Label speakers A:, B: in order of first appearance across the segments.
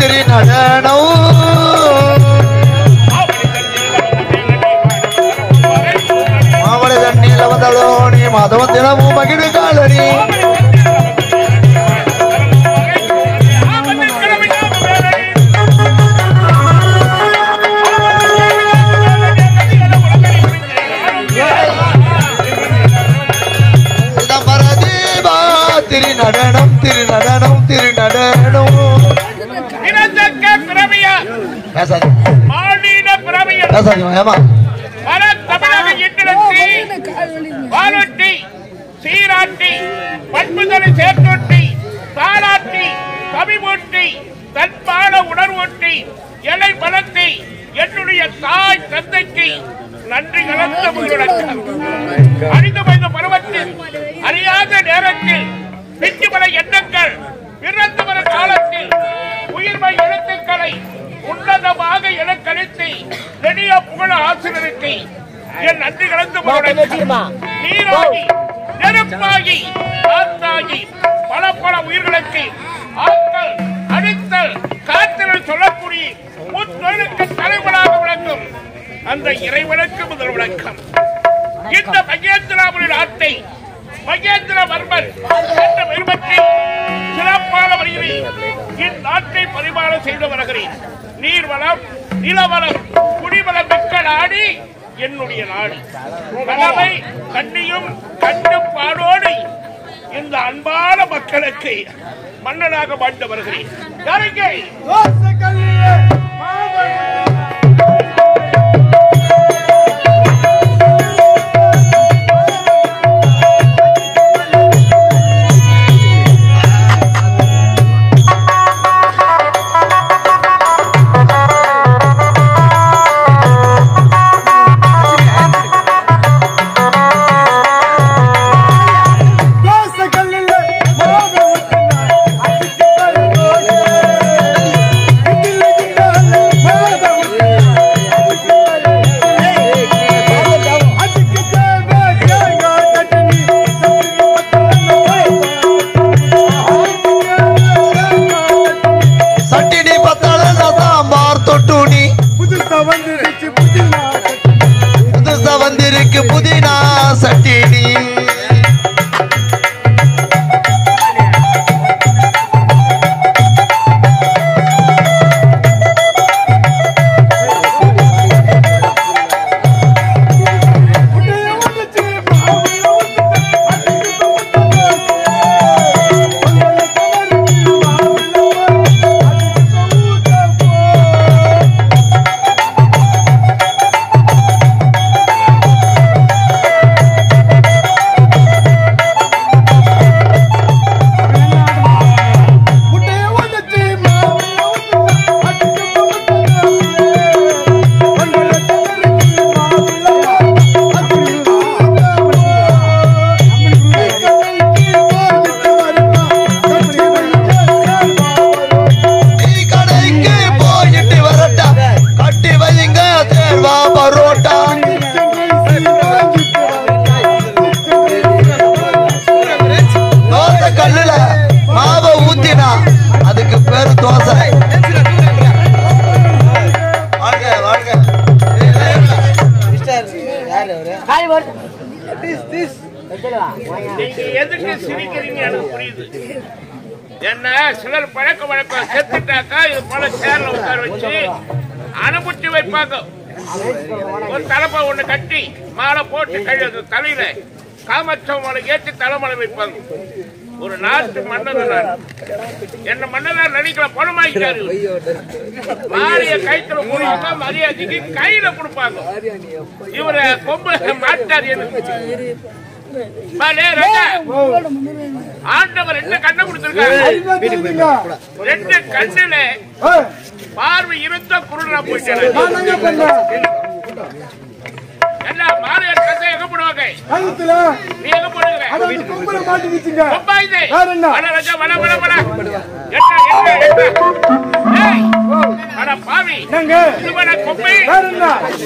A: திரு நடனம் மாவளி தண்ணீர் வந்தளோ நீ மாதவன் தினமும் மகிழ் காலடி திரு நடனம் திரு நடனம் திரு நடனம் பேசாது ஏமா
B: பாலொட்டி சீராட்டி பண்புதலை சேர்த்தொட்டி தாளாட்டி கவிமூட்டி தன்பான உணர்வொட்டி எலை பலத்தை என்னுடைய தாய் தந்தைக்கு நன்றி கலந்த முதலமைச்சர் அறிந்து வைத்த பருவத்தில் அறியாத நேரத்தில் பிச்சுமல எண்ணங்கள் பிறந்து வரும் காலத்தில் உயிர்மை எழுத்துக்களை உன்னதமாக எனக்களித்து நெடிய புகழ ஆசிரியருக்கு என் நன்றி கலந்து நீராகி நெருப்பாகி காத்தாகி பல பல உயிர்களுக்கு ஆக்கல் அடித்தல் காத்தல் சொல்லக்கூடிய முத்தொழிலுக்கு தலைவனாக விளங்கும் அந்த இறைவனுக்கு முதல் விளக்கம். இந்த மகேந்திராபுரி நாட்டை மகேந்திரவர்மன் என்ற விருப்பத்தில் சிறப்பான வழியில் இந்நாட்டை பரிமாணம் செய்து வருகிறேன். நீர்வளம் நிலவளம் குடிவளம் மிக்க நாடு என்னுடைய நாடு. கடமை கண்ணியும் கட்டுப்பாடோடு இந்த அன்பான மக்களுக்கு மன்னனாக வாழ்ந்து வருகிறேன். புதினா சட்டினி எதுக்கு சிரிக்கிறீங்க எனக்கு புரியுது. என்ன சிலர் பழக்க வழக்கம் செத்துட்டாக்கா இது போல சேர்ல உட்கார வச்சு அனுப்பிச்சு வைப்பாங்க. ஒரு தலைப்பை ஒண்ணு கட்டி மாலை போட்டு கழுது தலையில காமச்சம் மாலை ஏற்றி தலைமலை வைப்பாங்க. ஒரு நாட்டு மன்னன் என்ன மன்னனார் நடிக்கிற பணமாயிட்டாரு. மாறிய கைத்துல முடியுமா மரியாதைக்கு கையில கொடுப்பாங்க. இவரை கொம்பு மாட்டார். ஆண்டவர் ரெண்டு கண்ணை கொடுத்திருக்காரு. ரெண்டு கண்ணுல பார்வை இருந்த குருடா போயிட்டாரு. எல்லாம் மாலையர் கதை எங்க போடுவாங்க? நீ எங்க போடுங்க?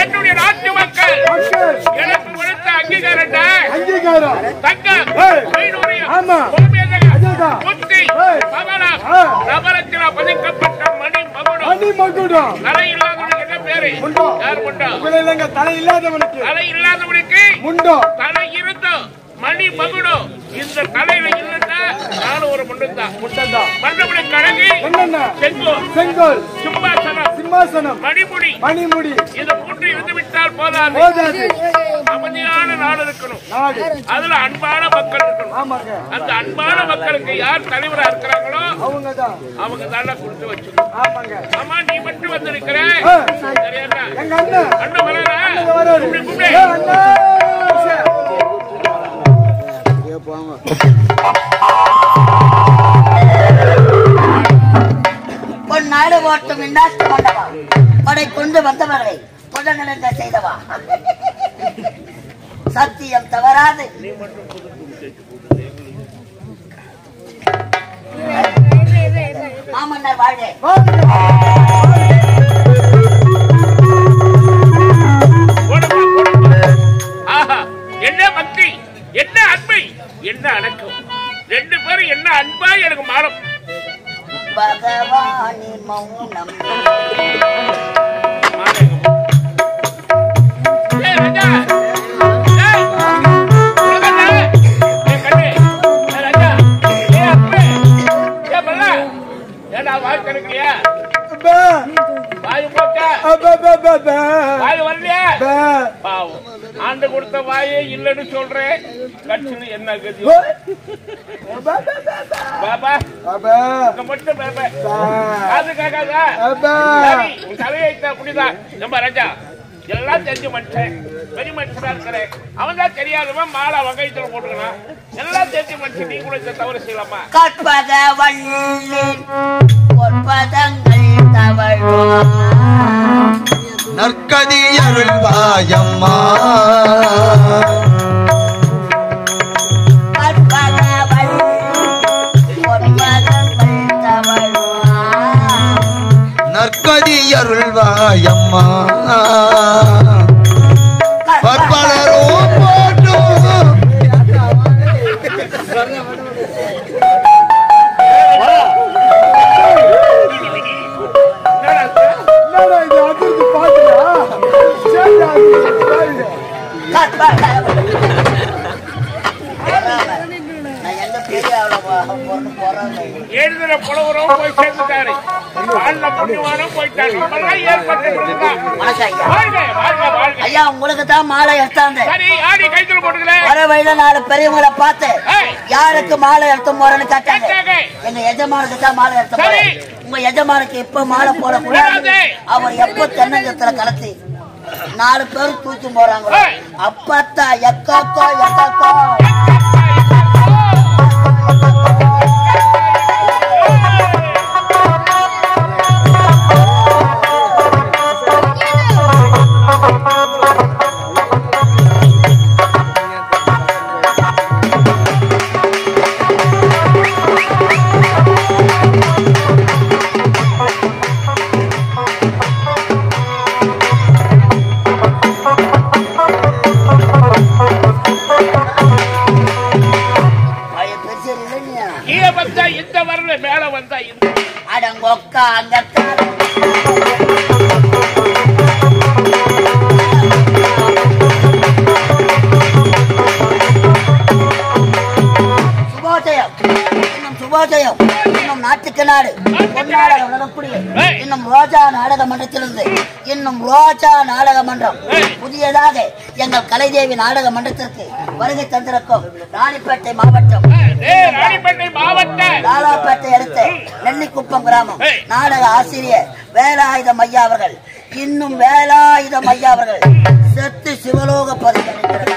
B: என்னுடைய நாட்டு மக்கள் எனக்கு கொடுத்த அங்கீகாரம் தங்கம் நவரத்தின பதிக்கப்பட்ட மணி
C: மகுடம்.
B: தலை இல்லாதவனுக்கு என்ன பேரு?
C: முண்டோ.
B: யார் முண்டோ?
C: இல்லைங்க, தலை இல்லாதவனுக்கு
B: தலை இல்லாதவனுக்கு
C: முண்டோ.
B: தலை இருந்தோம் மணி மகுடம். இந்த தலையில இல்லைன்னா நானும் ஒரு முண்டந்தான்.
C: முண்டந்தான்.
B: மண்டபடி கழகு
C: என்னென்ன?
B: செங்கோல்,
C: செங்கோல்,
B: சிம்மாசனம்,
C: சிம்மாசனம்,
B: மணிமுடி.
C: மணிமுடி.
B: இதை போட்டு இருந்து விட்டால் போதாது.
C: போதாது.
B: அமைதியான நாடு இருக்கணும்.
C: நாடு.
B: அதுல அன்பான மக்கள் இருக்கணும்.
C: ஆமாங்க.
B: அந்த அன்பான மக்களுக்கு யார் தலைவரா இருக்கிறாங்களோ
C: அவங்கதான்.
B: அவங்க தானே கொடுத்து வச்சுக்கணும்.
C: ஆமாங்க.
B: ஆமா, நீ மட்டும் வந்திருக்கிற. சரியாண்ணா?
C: எங்க அண்ணன்.
B: அண்ணன் வராரா?
C: வராரு.
B: கூப்பிடு.
D: பொன்னாடு ஓட்டும் இன்னாட்டு மண்டபா, படை கொண்டு வந்தவர்களை புதநிலங்க செய்தவா, சத்தியம் தவறாது. மாமன்னர் வாழ்க.
B: ஆஹா, என்ன பக்தி, என்ன அன்பை, என்ன அடக்கம். ரெண்டு பேரும் என்ன அன்பா எனக்கு மாறும்.
D: பகவானி மௌனம்.
B: ராஜா, வாய் கணக்கலையா? வாய் போட்டா வாய் வரலையா? பாவம், ஆண்டு கொடுத்த வாயே இல்லன்னு சொல்றேன். கட்சின்னு என்ன கதி? பாபா மட்டும் பாபா காது கேட்காதா? தலையைத்த அப்படிதான். நம்ம ராஜா எல்லாம் தெரிஞ்ச மனுஷன், பெரிய மனுஷனா இருக்கிறேன். அவன் தான் தெரியாதவன் மாலை வகைத்துல போட்டுக்கணும். எல்லாம் தெரிஞ்ச மனுஷன், நீ கூட இந்த தவறு செய்யலாமா?
D: கற்பக வள்ளி பொற்பதங்கள் தவழும்
A: நற்கதி அருள்வாயம்மா.
D: கற்பக வள்ளி பொற்பதங்கள் தவழும்
A: நற்கதி அருள்வாயம்மா. பற்பலரும் போற்றும்
B: எழுதுற புலவரும் போய் சேர்ந்துட்டாரு. வாழ்ல புண்ணியவானும் போயிட்டாரு.
D: ஐயா, உங்களுக்கு தான் மாலை எடுத்தாங்க.
B: சரி, ஆடி கைத்துல போட்டுக்கிறேன்.
D: வர வழியில 4 பெரியவங்களை பார்த்து யாருக்கு மாலை எடுத்து போறேன்னு கேட்டாங்க. எங்க எஜமானுக்கு தான் மாலை எடுத்து போறேன். உங்க எஜமானுக்கு எப்ப மாலை போடக்கூடாது, அவர் எப்ப தென்னங்கத்துல கலத்தி 4 பேர் தூக்கி போறாங்களோ அப்பத்தா எக்காக்கோ எக்காக்கோ.
B: இந்த வரல மேல வந்தா
D: அடங்கொக்கா அங்க சுபோதயம் இன்னும் நாட்டுக்கு நாடு பொன்னாடக உலகக்கூடிய இன்னும் ரோஜா நாடக மன்றத்திலிருந்து இன்னும் ரோஜா நாடக மன்றம் புதியதாக எங்கள் கலைதேவி நாடக மன்றத்திற்கு வருகை தந்திருக்கும் ராணிப்பேட்டை மாவட்டம் லாலாப்பேட்டை அடுத்த நெல்லிக்குப்பம் கிராமம் நாடக ஆசிரியர் வேலாயுதம் ஐயா அவர்கள் இன்னும் வேலாயுதம் ஐயா அவர்கள் செத்து சிவலோக பதவி அளிக்கிறார்.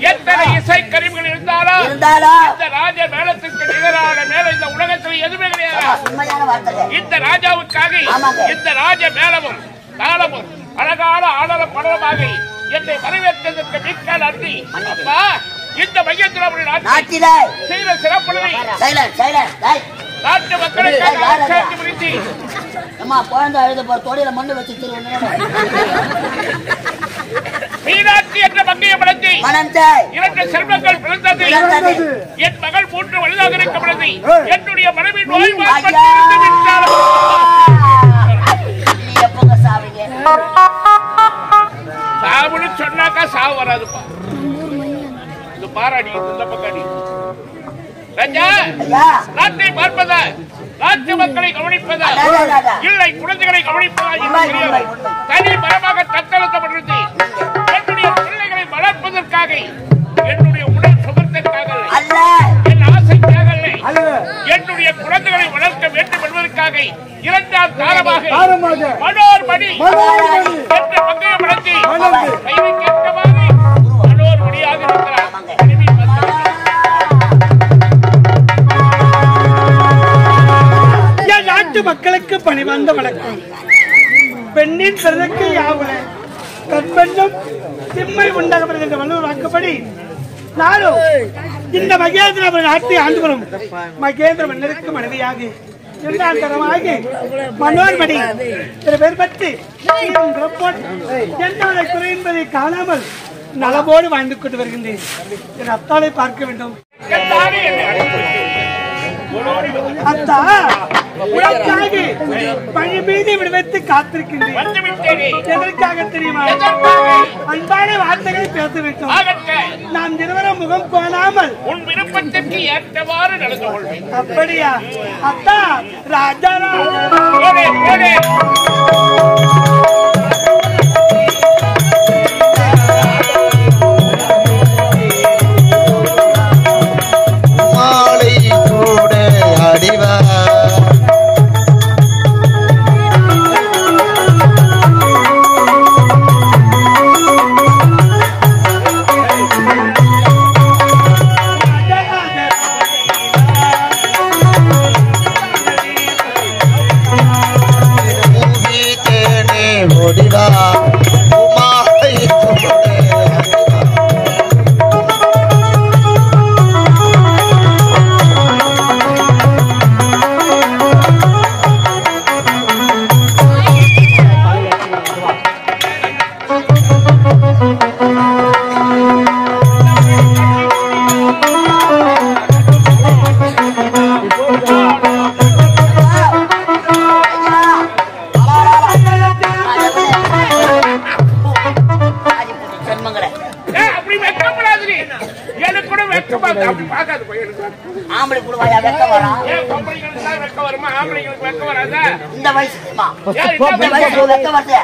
B: எத்தனை இசை கருவிகள் இருந்தாலும் இந்த ராஜ மேளத்துக்கு நிகரான மேல இந்த உலகத்தில் எதுவுமே கிடையாது. இந்த ராஜாவுக்காக இந்த ராஜ மேளமும் தாளமும் அழகான ஆடல படலமாக என்னை வரவேற்க மன்னித்ததற்கு மிக்க நன்றி. அப்பா, இந்த மையத்திராபுரி
D: நாட்டிலே
B: செய்த சிறப்புகளை நாட்டு மக்களுக்காக ஆட்சி புரிந்து
D: அம்மா குழந்தை அழுது போற தொழில மண்ணு வச்சு
B: மீனாட்சி என்ற மங்கையை படத்தை இரண்டு செல்வங்கள் பிறந்தது. என் மகள் 3 வயதாக இருக்கப்படுது. என்னுடைய மனைவின் நோய் சாவுன்னு சொன்னாக்கா சாவு வராதுப்பா. இது பாராடி இந்த பக்காடி நாட்டை பார்ப்பதா, நாட்டு மக்களை கவனிப்பதா, இல்லை குழந்தைகளை கவனிப்பதா என்று தெரியாது. தனி மரமாக தத்தெழுத்தப்பட்டது. என்னுடைய பிள்ளைகளை வளர்ப்பதற்காக, என்னுடைய உடல் சுகத்திற்காக, என் ஆசைக்காக, என்னுடைய குழந்தைகளை வளர்க்க வேண்டும் என்பதற்காக 2ஆம் தாரமாக மனோர்மணி என்ற மங்கையை வளர்த்தி கைதை கேட்கவாறு மனோர்மணியாக இருக்கிறார்.
C: நாட்டு மக்களுக்கு பணிவந்த வணக்கம். பெண்ணின் பிறகு யாவுல கற்பெண்ணும் திம்மை உண்டாகப்படுகிற என்ற வள்ளுவர் வாக்குப்படி நானும் இந்த மகேந்திர நாட்டை ஆண்டு வரும் மகேந்திர மன்னருக்கு மனைவியாக 2ஆம் தரமாகி மனோர்மணி பேர் பற்றி என்னோட குறை என்பதை காணாமல் நலவோடு வாழ்ந்து கொண்டு வருகின்றேன். என் அத்தாளை பார்க்க வேண்டும். அத்தா பணி மீது விடுவித்து காத்திருக்கின்றேன். எதற்காக தெரியுமா? அன்பான வார்த்தைகளை பேச வேண்டும். நாம் இருவரும் முகம் கோணாமல்
B: உன் விருப்பத்திற்கு ஏற்றவாறு நடந்து கொள்வேன்.
C: அப்படியா? அத்தா ராஜா
A: மாலை கூட அடிவா ஓடிவா மாலை கூட
D: ஆம்பளை கூட வாயா வெக்க வரா?
B: வெக்க வருமா? ஆம்பளைங்களுக்கு வெக்க வராதா?
D: இந்த வயசுமா வெக்க வருது.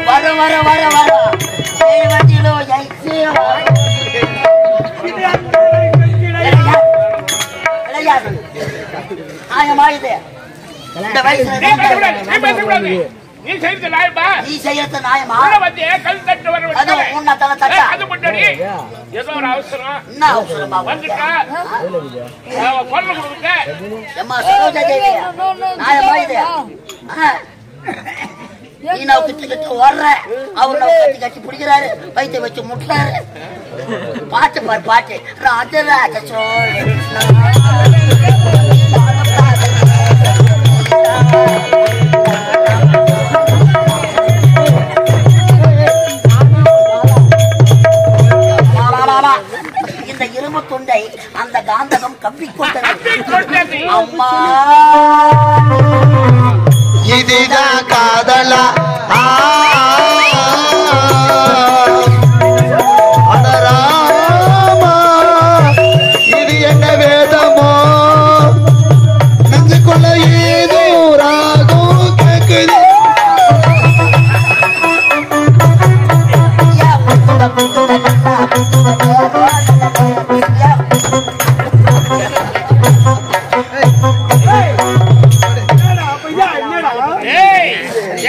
D: வர வர வர வர ஆயமாயுது இந்த வயசுல
B: நீ செய்யறது நாயமா?
D: நீ செய்யறது நாயமா?
B: வந்து கல் தட்டு வர அது முன்னாடி ஏதோ ஒரு அவசரம்.
D: என்ன அவசரமா
B: வந்துட்டா கொல்ல கொடுக்க
D: நாயமா இது நீ நான் கிட்ட கிட்ட வர்ற அவர் நான் கட்டி கட்டி பிடிக்கிறாரு வயிற்று வச்சு முட்டுறாரு. பாட்டு பாரு பாட்டு ராஜராஜ சோழ இந்த இரும்பு துண்டை அந்த காந்தகம் கவ்விக்கொண்டது. அம்மா
A: இதுதான் காதலா? அடராமா இது என்ன வேதமோ? நெஞ்சுக்குள்ள ஏதோ ராகம் கேக்குது.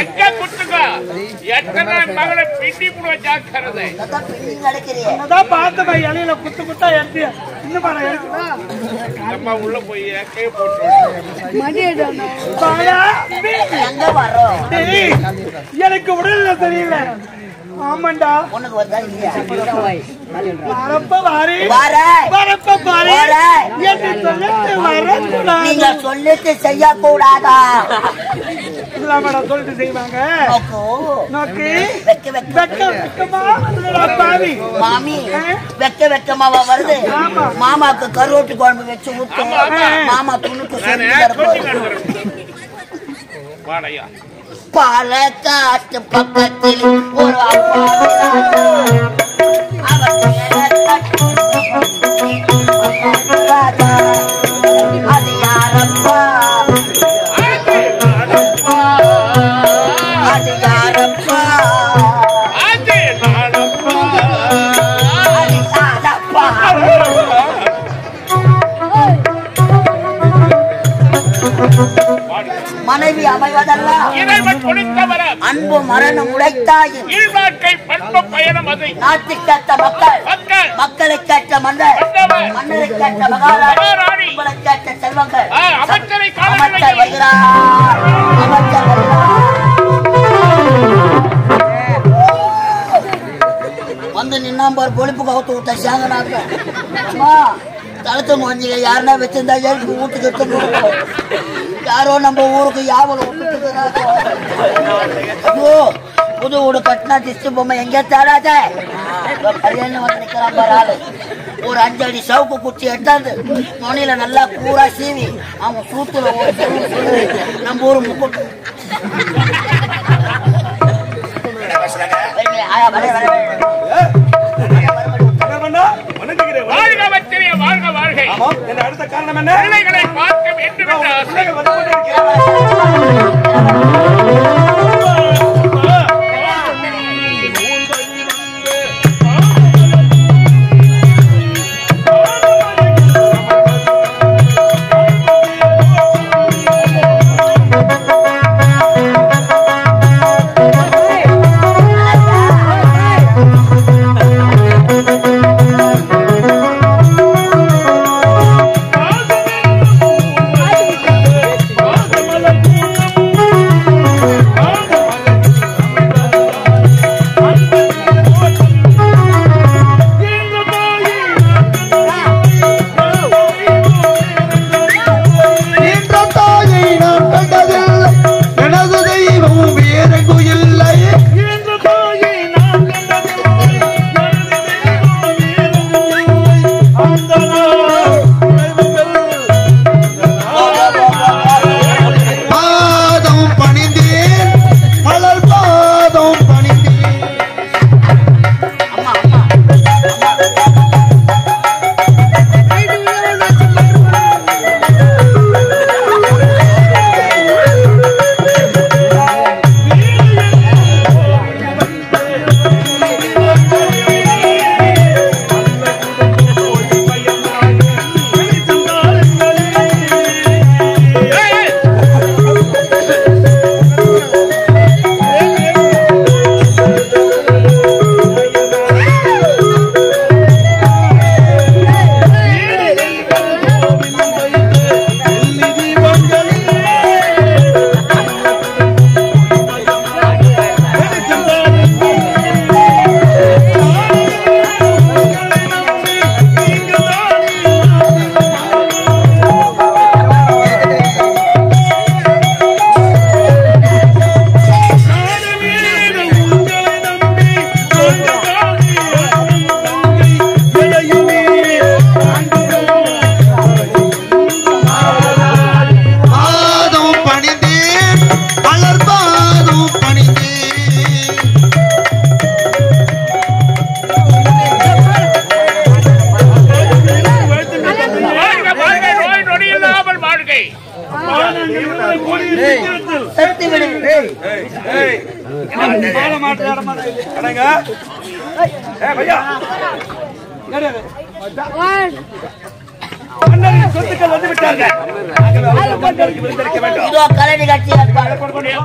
B: எங்க குத்துக்கா எத்தனை மகளை பிண்டி புடுவ ஜாக்கிரதை.
C: பார்த்த இலையில குத்து குத்தா எடுத்து இன்னும்
B: அம்மா உள்ள போய் ஏக்கைய போட்டு
C: எனக்கு உடல்ல தெரியல. ஆமாண்டா.
D: உனக்கு வருதா இல்லையா?
C: வரப்ப வாரி
D: வரேன்.
C: வரப்ப பாரு
D: வரேன்.
C: என்று சொல்லிட்டு வரக்கூடாது.
D: நீங்க சொல்லிட்டு செய்யக்கூடாதா?
C: இதெல்லாம் மேடம் சொல்லிட்டு செய்வாங்க.
D: நோக்கு.
C: நோக்கு
D: வெக்க வெக்க
C: வெக்க வெக்கமா வருதுடா பாவி.
D: மாமி வெக்க வெக்கமாவா வருது? மாமாக்கு கருவாட்டு குழம்பு வச்சு ஊத்து. மாமா துணுக்கு
B: வாடையா
D: பாலக்காட்டு பக்கத்தில் ஒரு அப்பா அது யாரப்பா? அது யாரப்பா? அது யாரப்பா? மனைவி அமைவதல்ல அன்பு மரணம் உடைத்தாயும் நாட்டுக்கேற்ற மக்கள் மக்களுக்கேற்ற மன்னர் மன்னருக்கேற்ற மகாராணி உங்களுக்கேற்ற செல்வங்கள் அமைச்சர் வருகிறார். அமைச்சர் வந்து நின்னாம்பார் பொழிப்பு கவுத்து விட்ட சாங்கனாக்க தளத்து கொஞ்சம் யாருன்னா வச்சிருந்தா ஏழுக்கு வீட்டுக்கு யாரோ நம்ம ஊருக்கு யாவலும் ஐயோ புது வீடு கட்டினா திஸ்து பொம்மை எங்கே தேடாத கல்யாணம் வந்து நிக்கிறான் பாரு ஆளு. ஒரு 5 அடி சவுக்கு குச்சி எடுத்தாந்து நுனியில நல்லா கூரா சீவி அவங்க சூத்துல ஒரு சொல்லி நம்ம ஊரு முக்கூட்டு
C: அடுத்த காரணம் என்ன?
B: பார்க்க வேண்டும் என்ற ஆசை.
C: சொத்துக்கள் வந்து விட்டார்கள்.
D: இதோ கலை நிகழ்ச்சி ஏற்பாடு